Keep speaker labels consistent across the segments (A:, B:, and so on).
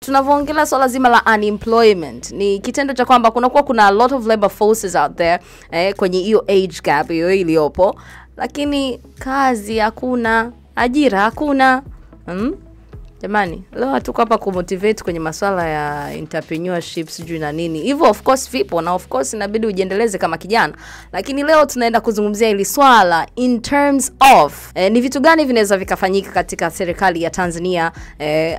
A: tunavyoongelea swala zima la unemployment ni kitendo cha kwamba kuna a lot of labor forces out there kwenye hiyo age gap hiyo iliyopo, lakini kazi hakuna, ajira hakuna. Jamani, leo tuko hapa kumotivate kwenye masuala ya entrepreneurship sijui na nini. Hivyo of course vipo na of course inabidi ujiendeleze kama kijana. Lakini leo tunaenda kuzungumzia hili swala in terms of ni vitu gani vinaweza vikafanyika katika serikali ya Tanzania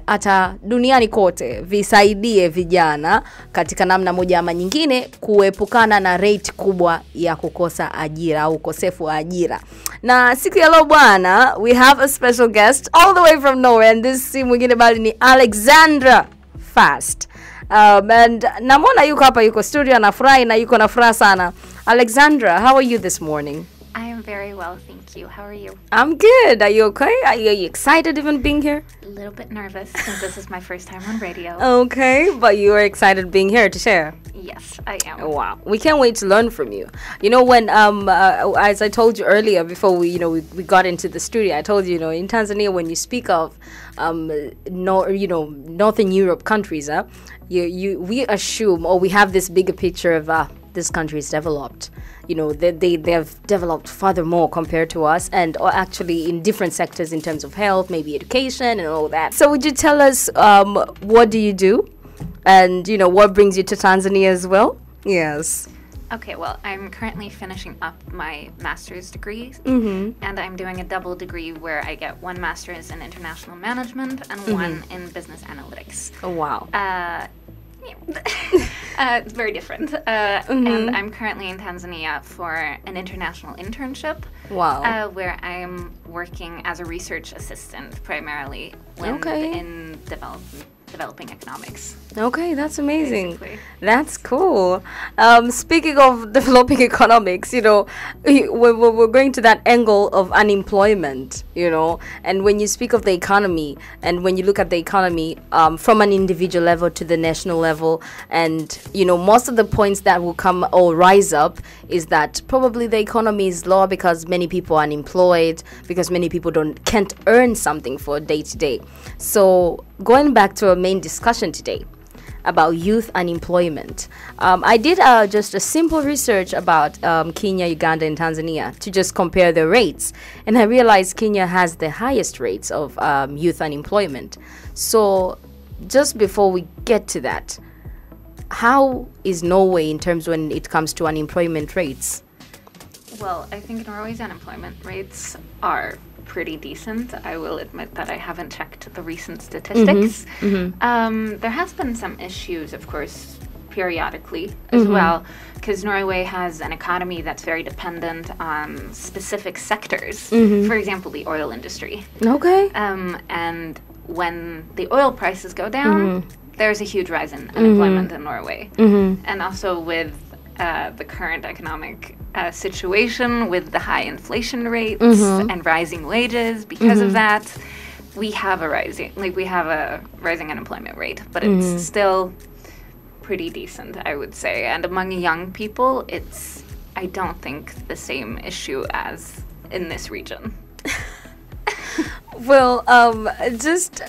A: hata duniani kote visaidie vijana katika namna moja ama nyingine kuepukana na rate kubwa ya kukosa ajira au ukosefu wa ajira. Na siku ya leo bwana, we have a special guest all the way from nowhere, and this mwingine bali ni Alexandra Fast. And namona yuko hapa, yuko studio, anafurahi na yuko na furaha sana. Alexandra, how are you this morning?
B: I am very well, thank you. How are you?
A: I'm good. Are you okay? Are you excited even being here?
B: A little bit nervous since this is my first time on radio.
A: Okay, but you are excited being here to share.
B: Yes, I am.
A: Wow, we can't wait to learn from you. You know, when as I told you earlier before we got into the studio, I told you, in Tanzania when you speak of Northern Europe countries, we assume, or we have this bigger picture of this country is developed. They have developed furthermore compared to us, and or actually in different sectors in terms of health, maybe education and all that. So would you tell us what do you do? And, what brings you to Tanzania as well? Yes.
B: Okay, well, I'm currently finishing up my master's degree, and I'm doing a double degree where I get one master's in international management and one in business analytics.
A: Oh, wow.
B: It's very different. And I'm currently in Tanzania for an international internship.
A: Wow.
B: Where I'm working as a research assistant primarily in developing economics.
A: Okay, that's amazing.
B: Basically.
A: That's cool. Speaking of developing economics, we're going to that angle of unemployment, and when you speak of the economy and when you look at the economy from an individual level to the national level, and most of the points that will come or rise up is that probably the economy is low because many people are unemployed, because many people can't earn something for day to day. So going back to our main discussion today about youth unemployment, I did just a simple research about Kenya, Uganda, and Tanzania to just compare the rates, and I realized Kenya has the highest rates of youth unemployment. So just before we get to that, how is Norway in terms when it comes to unemployment rates?
B: Well, I think Norway's unemployment rates are pretty decent. I will admit that I haven't checked the recent statistics. There has been some issues, of course, periodically as well, because Norway has an economy that's very dependent on specific sectors. For example, the oil industry.
A: Okay.
B: And when the oil prices go down, there's a huge rise in unemployment in Norway. And also with the current economic situation with the high inflation rates and rising wages, because of that, we have a rising unemployment rate, but it's still pretty decent, I would say. And among young people, it's, I don't think, the same issue as in this region.
A: Well, just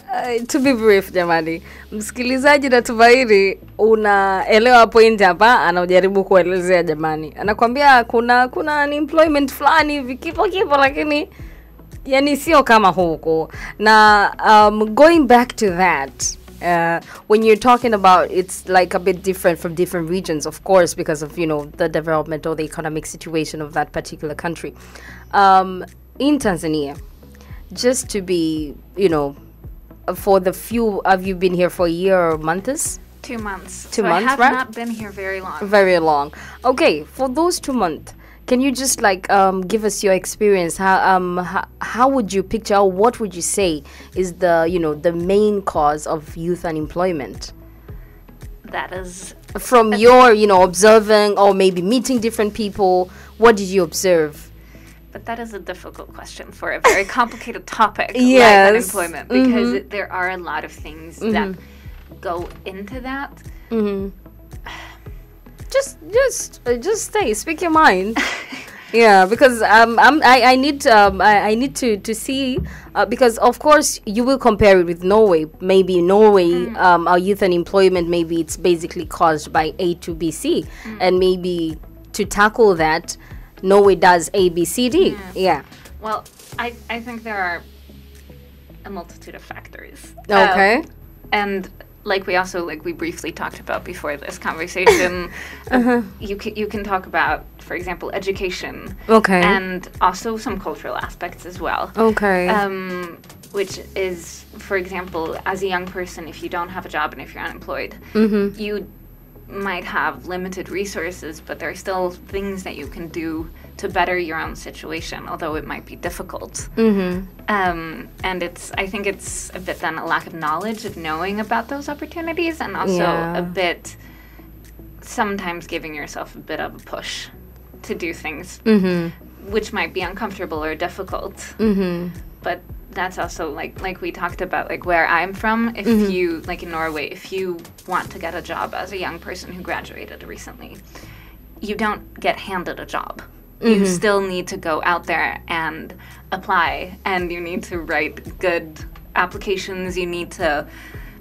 A: to be brief, jamani, msikilizaji natumaini unaelewa point hapa anajaribu kuelezea jamani. Anakuambia kuna unemployment fulani vikipo lakini yani sio kama huko. Na going back to that, when you're talking about it's like a bit different from different regions, of course, because of the development or the economic situation of that particular country. In Tanzania, just to be, for the few, have you been here for a year or months?
B: 2 months.
A: 2 months,
B: I have
A: right?
B: not been here very long.
A: Very long. Okay, for those 2 months, can you just give us your experience? How would you picture, or what would you say is the main cause of youth unemployment?
B: That is
A: from your observing or maybe meeting different people. What did you observe?
B: But that is a difficult question for a very complicated topic
A: yes.
B: like unemployment, because there are a lot of things that go into that.
A: Just speak your mind. Yeah, because I need I need to see because of course you will compare it with Norway. Maybe Norway, our youth unemployment, maybe it's basically caused by A to B C, and maybe to tackle that, Norway does A B C D. Yeah.
B: Well, I think there are a multitude of factors.
A: Okay.
B: And like we briefly talked about before this conversation, you can talk about, for example, education.
A: Okay.
B: And also some cultural aspects as well.
A: Okay.
B: Which is, for example, as a young person, if you don't have a job and if you're unemployed, you might have limited resources, but there are still things that you can do to better your own situation, although it might be difficult. And I think it's a bit then a lack of knowledge of knowing about those opportunities, and also a bit sometimes giving yourself a bit of a push to do things which might be uncomfortable or difficult. But that's also like we talked about, like where I'm from, if you, like in Norway, if you want to get a job as a young person who graduated recently, you don't get handed a job. You still need to go out there and apply, and you need to write good applications. You need to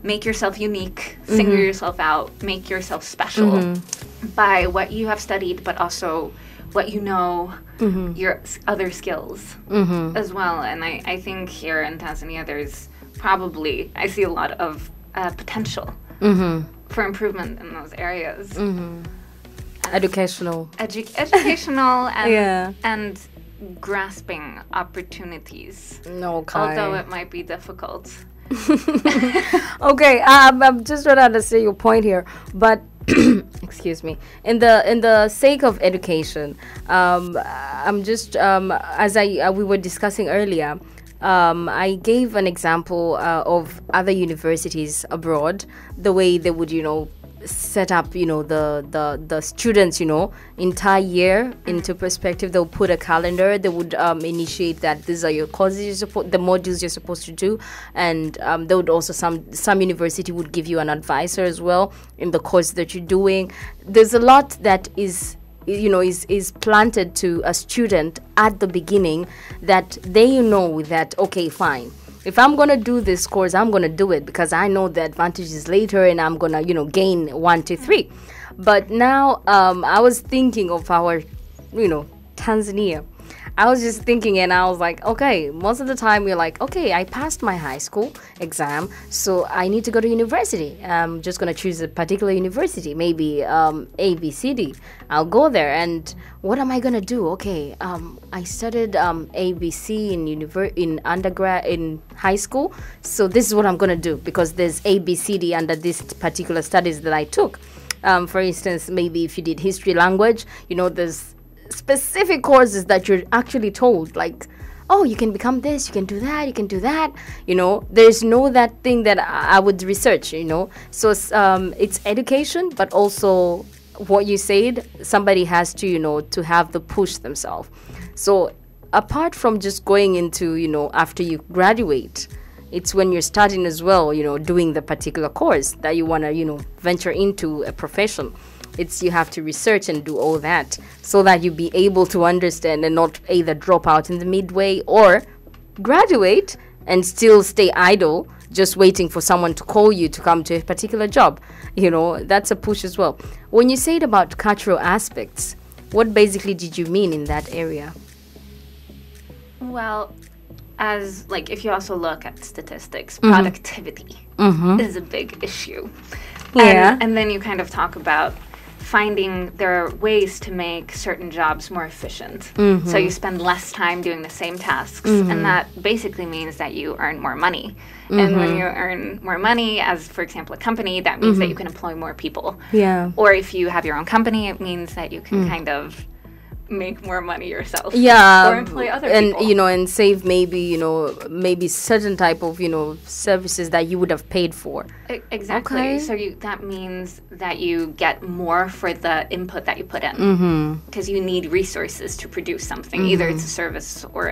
B: make yourself unique, single yourself out, make yourself special by what you have studied, but also what you know, your other skills as well. And I think here in Tanzania, there's probably, I see a lot of potential for improvement in those areas.
A: Educational.
B: Educational and grasping opportunities.
A: Okay.
B: Although it might be difficult.
A: Okay, I'm just trying to understand your point here, but excuse me. In the sake of education, I'm just as we were discussing earlier. I gave an example of other universities abroad, the way they would, set up, the students, entire year into perspective. They'll put a calendar. They would initiate that these are your courses, the modules you're supposed to do, and they would also some university would give you an advisor as well in the course that you're doing. There's a lot that is planted to a student at the beginning, that they know that, okay, fine, if I'm going to do this course, I'm going to do it because I know the advantages later, and I'm going to, gain 1, 2, 3. But now I was thinking of our, Tanzania. I was just thinking, and I was like, okay, most of the time you're like, okay, I passed my high school exam, so I need to go to university. I'm just going to choose a particular university, maybe A, B, C, D. I'll go there, and what am I going to do? Okay, I studied A, B, C in undergrad, in high school, so this is what I'm going to do because there's A, B, C, D under this particular studies that I took. For instance, maybe if you did history language, there's specific courses that you're actually told, like, oh, you can become this, you can do that, you can do that. There's no that thing that I would research. So it's education, but also what you said, somebody has to to have the push themselves. So apart from just going into after you graduate, it's when you're starting as well, doing the particular course that you want to venture into a profession. It's you have to research and do all that so that you be able to understand and not either drop out in the midway or graduate and still stay idle just waiting for someone to call you to come to a particular job. That's a push as well. When you said about cultural aspects, what basically did you mean in that area?
B: Well, as if you also look at statistics, productivity is a big issue.
A: Yeah.
B: And then you kind of talk about finding there are ways to make certain jobs more efficient. So you spend less time doing the same tasks, and that basically means that you earn more money. And when you earn more money, as for example a company, that means that you can employ more people.
A: Yeah.
B: Or if you have your own company, it means that you can kind of make more money yourself.
A: Yeah.
B: Or employ other
A: and
B: people.
A: And save maybe certain type of services that you would have paid for.
B: Exactly.
A: Okay.
B: So that means that you get more for the input that you put in, because you need resources to produce something. Either it's a service or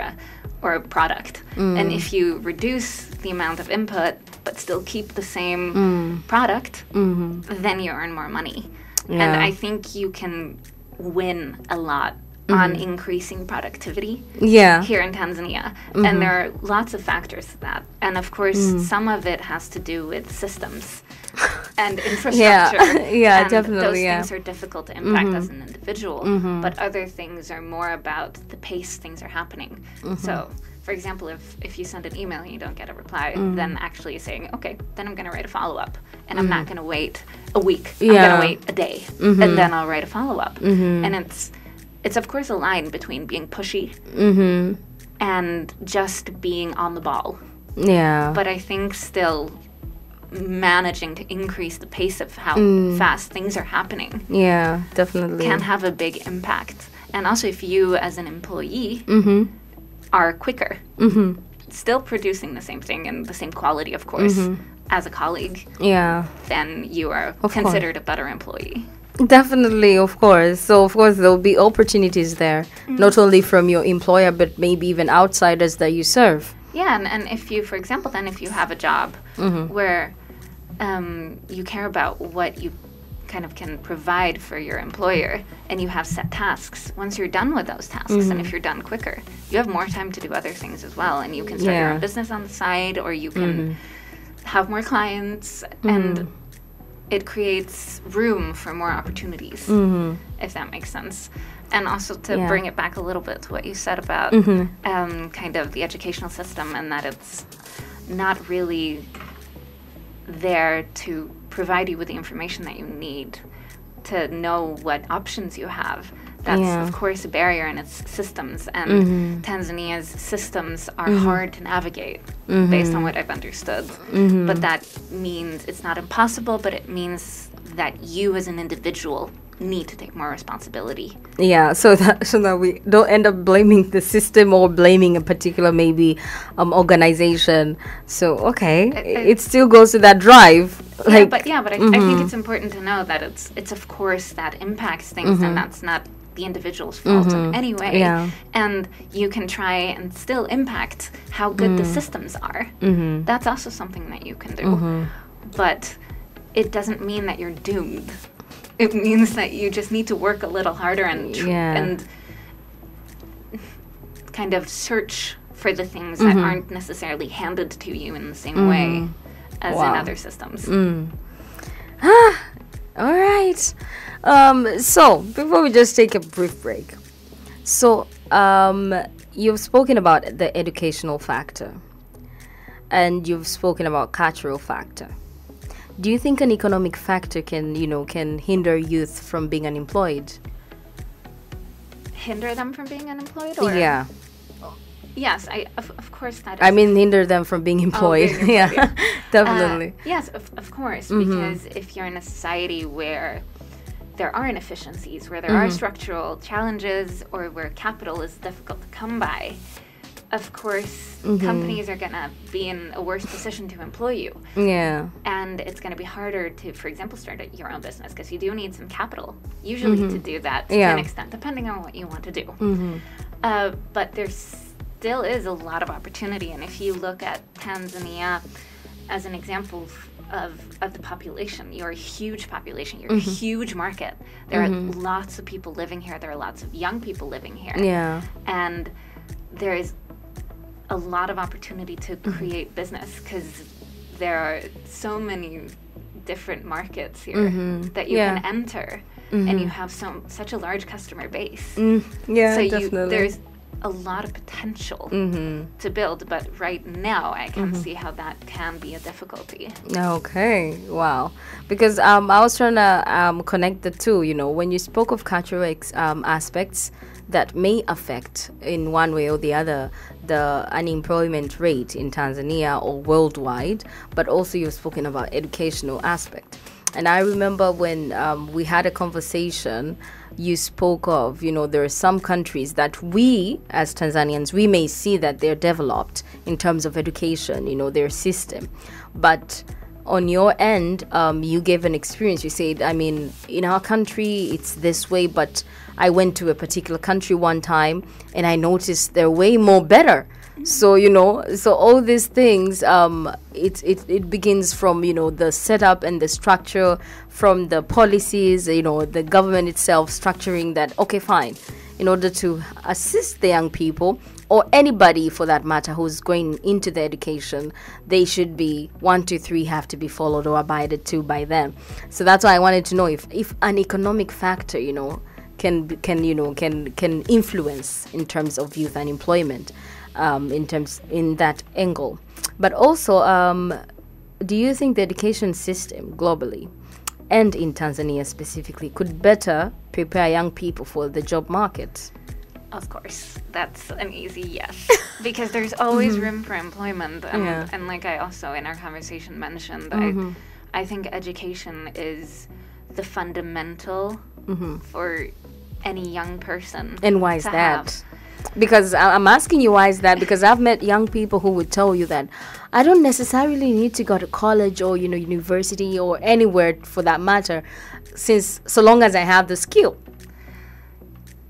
B: a product. And if you reduce the amount of input but still keep the same product, then you earn more money.
A: Yeah.
B: And I think you can win a lot on increasing productivity
A: Yeah.
B: here in Tanzania. And there are lots of factors to that. And of course, some of it has to do with systems and infrastructure.
A: Yeah,
B: and
A: definitely,
B: those
A: yeah.
B: things are difficult to impact as an individual. But other things are more about the pace things are happening. So, for example, if you send an email and you don't get a reply, then actually saying, okay, then I'm going to write a follow-up. And I'm not going to wait a week. I'm going to wait a day. And then I'll write a follow-up. And it's of course a line between being pushy and just being on the ball.
A: Yeah.
B: But I think still managing to increase the pace of how fast things are happening
A: Yeah, definitely.
B: can have a big impact. And also if you as an employee are quicker, still producing the same thing and the same quality, of course, as a colleague,
A: Yeah.
B: then you are
A: Of
B: considered a better employee.
A: Definitely, of course. So, of course, there'll be opportunities there, not only from your employer, but maybe even outsiders that you serve.
B: Yeah, and if you, for example, then if you have a job where you care about what you kind of can provide for your employer and you have set tasks, once you're done with those tasks and if you're done quicker, you have more time to do other things as well. And you can start your own business on the side, or you can have more clients, and it creates room for more opportunities, if that makes sense. And also to bring it back a little bit to what you said about kind of the educational system, and that it's not really there to provide you with the information that you need to know what options you have. That's, of course, a barrier in its systems, and Tanzania's systems are hard to navigate, based on what I've understood. But that means it's not impossible, but it means that you as an individual need to take more responsibility.
A: Yeah, so that we don't end up blaming the system or blaming a particular maybe organization. So okay, it still goes to that drive.
B: But I think it's important to know that it's of course that impacts things, and that's not the individual's fault in any way. And you can try and still impact how good the systems are. That's also something that you can do. But it doesn't mean that you're doomed. It means that you just need to work a little harder and kind of search for the things that aren't necessarily handed to you in the same way as in other systems.
A: All right. So before we just take a brief break, so you've spoken about the educational factor, and you've spoken about cultural factor. Do you think an economic factor can hinder youth from being unemployed?
B: Hinder them from being unemployed? Or?
A: Yeah.
B: Yes, of course that is.
A: I mean, hinder them from being employed. Yeah, definitely.
B: Yes, of course, because if you're in a society where there are inefficiencies, where there are structural challenges, or where capital is difficult to come by, of course, companies are going to be in a worse position to employ you.
A: Yeah.
B: And it's going to be harder to, for example, start your own business, because you do need some capital, usually, to do that to an extent, depending on what you want to do. But there still is a lot of opportunity. And if you look at Tanzania as an example of the population, you're a huge population, you're a huge market. There are lots of people living here. There are lots of young people living here.
A: Yeah.
B: And there is a lot of opportunity to create business, because there are so many different markets here that you can enter, and you have such a large customer base.
A: Yeah,
B: so
A: definitely.
B: There's a lot of potential to build, but right now I can see how that can be a difficulty.
A: Okay, wow. Because I was trying to connect the two. When you spoke of cultural aspects that may affect in one way or the other the unemployment rate in Tanzania or worldwide, but also you've spoken about educational aspect. And I remember when we had a conversation, you spoke of, there are some countries that we as Tanzanians, we may see that they're developed in terms of education, their system. But on your end, you gave an experience. You said, in our country, it's this way, but I went to a particular country one time and I noticed they're way more better. So, so all these things, it begins from, the setup and the structure, from the policies, the government itself structuring that, okay, fine. in order to assist the young people, or anybody for that matter who's going into the education, they should be 1, 2, 3 have to be followed or abided to by them. So that's why I wanted to know if an economic factor, can influence in terms of youth unemployment, in that angle. But also, do you think the education system globally and in Tanzania specifically could better prepare young people for the job market?
B: Of course, that's an easy yes. Because there's always room for employment. And like I also in our conversation mentioned, I think education is the fundamental for any young person.
A: And why is that? Because I'm asking you why is that, because I've met young people who would tell you that I don't necessarily need to go to college or university or anywhere for that matter, so long as I have the skill.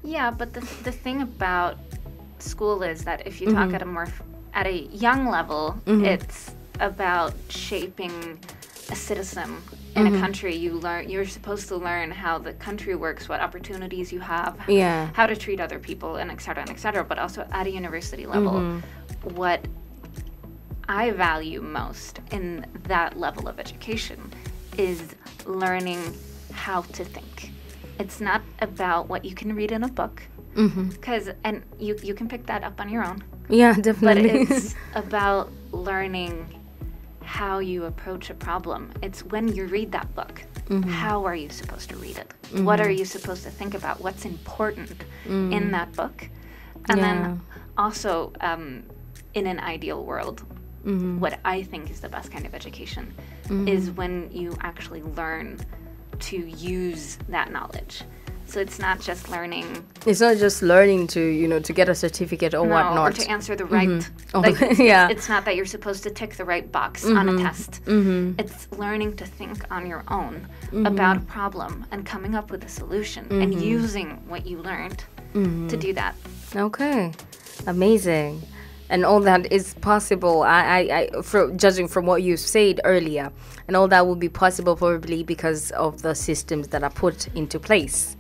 B: Yeah, but the thing about school is that if you talk at a young level, it's about shaping a citizen in a country. You're supposed to learn how the country works, what opportunities you have, how to treat other people, and et cetera, but also at a university level. What I value most in that level of education is learning how to think. It's not about what you can read in a book, and you can pick that up on your own.
A: Yeah, definitely.
B: But it's about learning how you approach a problem. It's when you read that book, how are you supposed to read it? What are you supposed to think about? What's important in that book? And then also, in an ideal world, what I think is the best kind of education is when you actually learn to use that knowledge. So it's not just learning. It's
A: not just learning to get a certificate or whatnot.
B: Or to answer the right. It's not that you're supposed to tick the right box on a test. It's learning to think on your own about a problem and coming up with a solution and using what you learned to do that.
A: Okay, amazing. And all that is possible, judging from what you said earlier, and all that will be possible probably because of the systems that are put into place.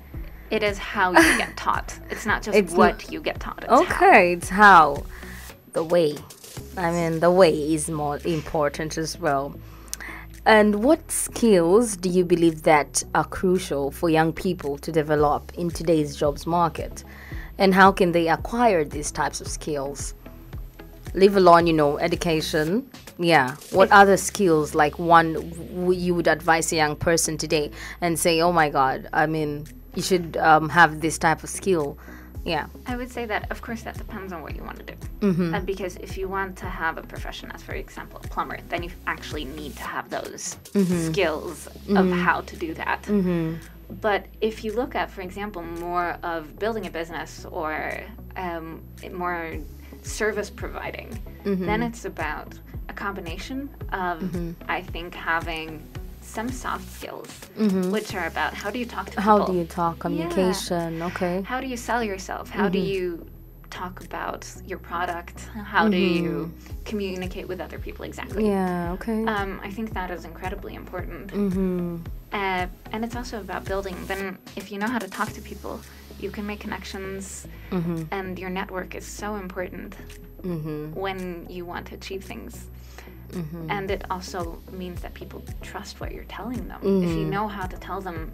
B: It is how you get taught. It's not just what you get taught.
A: It's how. The way. The way is more important as well. And what skills do you believe that are crucial for young people to develop in today's jobs market? And how can they acquire these types of skills? Leave alone, education. Yeah. What other skills, like one you would advise a young person today and say, oh my God, you should have this type of skill? Yeah.
B: I would say that, of course, that depends on what you want to do. Because if you want to have a profession as, for example, a plumber, then you actually need to have those skills of how to do that. But if you look at, for example, more of building a business or more service providing, then it's about a combination of, I think, having some soft skills, which are about how do you talk to people?
A: How do you talk? Communication, okay.
B: How do you sell yourself? How do you talk about your product? How do you communicate with other people exactly?
A: Yeah, okay.
B: I think that is incredibly important. And it's also about building. Then if you know how to talk to people, you can make connections, and your network is so important when you want to achieve things. And it also means that people trust what you're telling them if you know how to tell them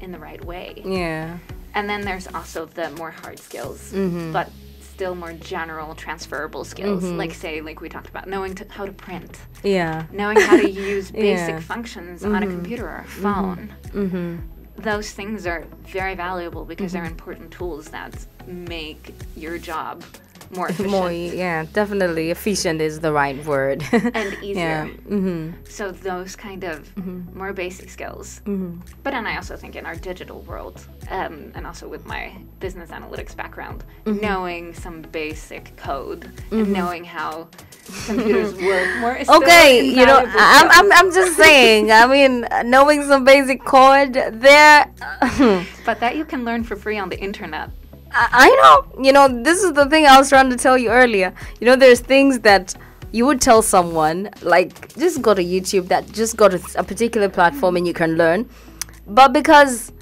B: in the right way.
A: Yeah.
B: And then there's also the more hard skills, but still more general transferable skills, like we talked about, knowing how to print.
A: Yeah.
B: Knowing how to use basic functions on a computer or a phone. Those things are very valuable because they're important tools that make your job more efficient.
A: Definitely. Efficient is the right word.
B: And easier. So those kind of more basic skills. But then I also think in our digital world, and also with my business analytics background, knowing some basic code and knowing how computers work more.
A: Okay, I'm just saying. Knowing some basic code there.
B: But that you can learn for free on the internet.
A: I know. This is the thing I was trying to tell you earlier. There's things that you would tell someone, like, just go to YouTube, just go to a particular platform and you can learn. But because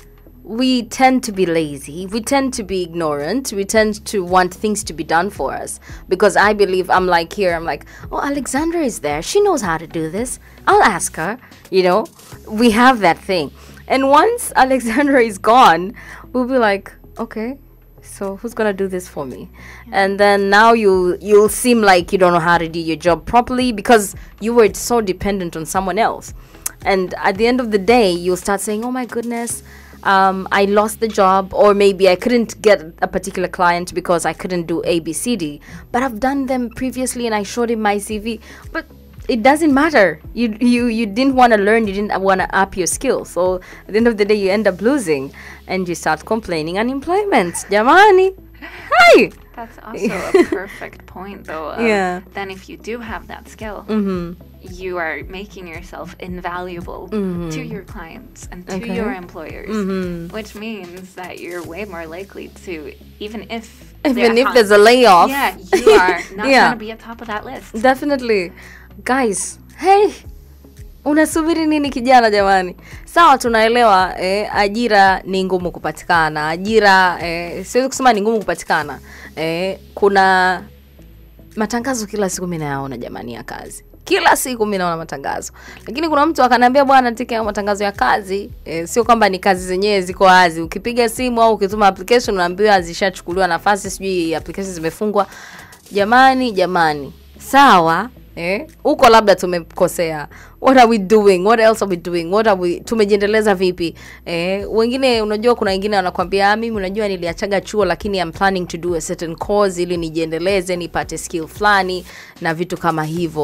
A: we tend to be lazy, we tend to be ignorant, we tend to want things to be done for us. Because I believe, I'm like, oh, Alexandra is there, she knows how to do this, I'll ask her. You know, we have that thing. And once Alexandra is gone, we'll be like, okay, so who's gonna do this for me? And then now you'll seem like you don't know how to do your job properly because you were so dependent on someone else. And at the end of the day, you'll start saying, oh my goodness, I lost the job, or maybe I couldn't get a particular client because I couldn't do ABCD, but I've done them previously and I showed him my CV. But it doesn't matter. You didn't want to learn, you didn't want to up your skills. So at the end of the day, you end up losing and you start complaining unemployment. Jamani. Hi.
B: That's also a perfect point, though. Then if you do have that skill, you are making yourself invaluable to your clients and to your employers, which means that you're way more likely to, even if
A: there's a layoff,
B: you are not going to be at top of that list.
A: Definitely. Guys, hey, unasubiri nini kijana jamani? Sawa, tunaelewa ajira ni ngumu kupatikana. Ajira siwezi kusema ni ngumu kupatikana. Kuna matangazo kila siku mimi nayaona jamani ya kazi. Kila siku mimi naona matangazo. Lakini kuna mtu akaniambia bwana, tiki ya matangazo ya kazi, sio kwamba ni kazi zenyewe ziko wazi. Ukipiga simu au ukituma application unaambiwa zishachukuliwa nafasi, sijui applications zimefungwa. Jamani. Sawa, uko labda tumekosea. What are we doing? What else are we doing? Tumejiendeleza vipi? Wengine unajua kuna wengine wanakuambia mimi unajua niliachaga chuo lakini I'm planning to do a certain course ili nijiendeleze, nipate skill fulani na vitu kama hivyo.